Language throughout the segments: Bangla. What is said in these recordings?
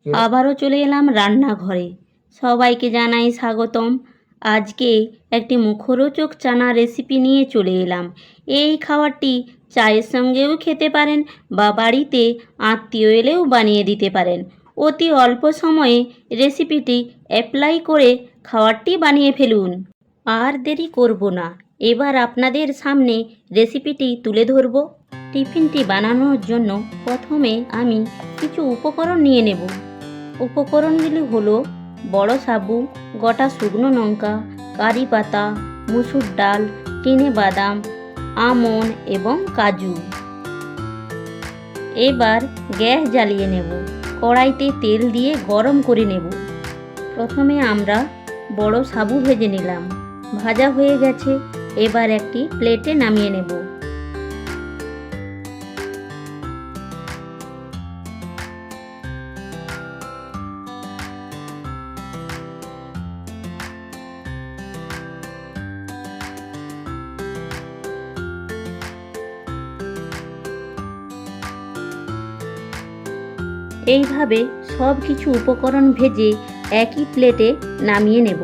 আবারও চলে এলাম রান্নাঘরে। সবাইকে জানাই স্বাগতম। আজকে একটি মুখরোচক চানা রেসিপি নিয়ে চলে এলাম। এই খাবারটি চায়ের সঙ্গেও খেতে পারেন বা বাড়িতে আত্মীয় এলেও বানিয়ে দিতে পারেন। অতি অল্প সময়ে রেসিপিটি অ্যাপ্লাই করে খাবারটি বানিয়ে ফেলুন। আর দেরি করব না, এবার আপনাদের সামনে রেসিপিটি তুলে ধরব। টিফিনটি বানানোর জন্য প্রথমে আমি কিছু উপকরণ নিয়ে নেব। উপকরণগুলি হলো বড় সাবু, গোটা শুকনো লঙ্কা, কারি পাতা, মুসুর ডাল, চিনে বাদাম, আমন্ড এবং কাজু। এবার গ্যাস জ্বালিয়ে নেব। কড়াইতে তেল দিয়ে গরম করে নেব। প্রথমে আমরা বড় সাবু ভেজে নিলাম। ভাজা হয়ে গেছে, এবার একটি প্লেটে নামিয়ে নেব। এইভাবে সব কিছু উপকরণ ভেজে একই প্লেটে নামিয়ে নেব।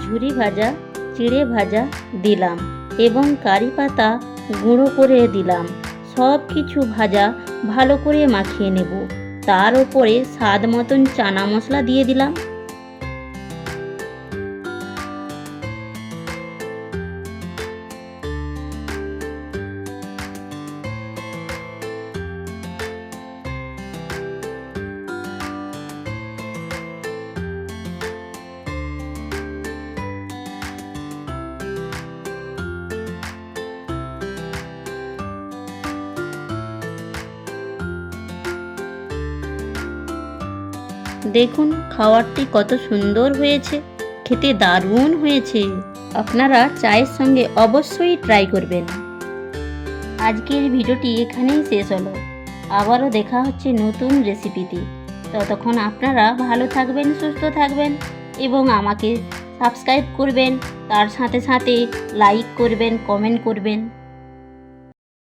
ঝুরি ভাজা, চিড়ে ভাজা দিলাম এবং কারি পাতা গুঁড়ো করে দিলাম। সব কিছু ভাজা ভালো করে মাখিয়ে নেব। তার উপরে স্বাদ মতন চানা মশলা দিয়ে দিলাম। দেখুন খাবারটি কত সুন্দর হয়েছে, খেতে দারুণ হয়েছে। আপনারা চায়ের সঙ্গে অবশ্যই ট্রাই করবেন। আজকের ভিডিওটি এখানেই শেষ হলো। আবারও দেখা হচ্ছে নতুন রেসিপিতে। ততক্ষণ আপনারা ভালো থাকবেন, সুস্থ থাকবেন এবং আমাকে সাবস্ক্রাইব করবেন। তার সাথে সাথে লাইক করবেন, কমেন্ট করবেন।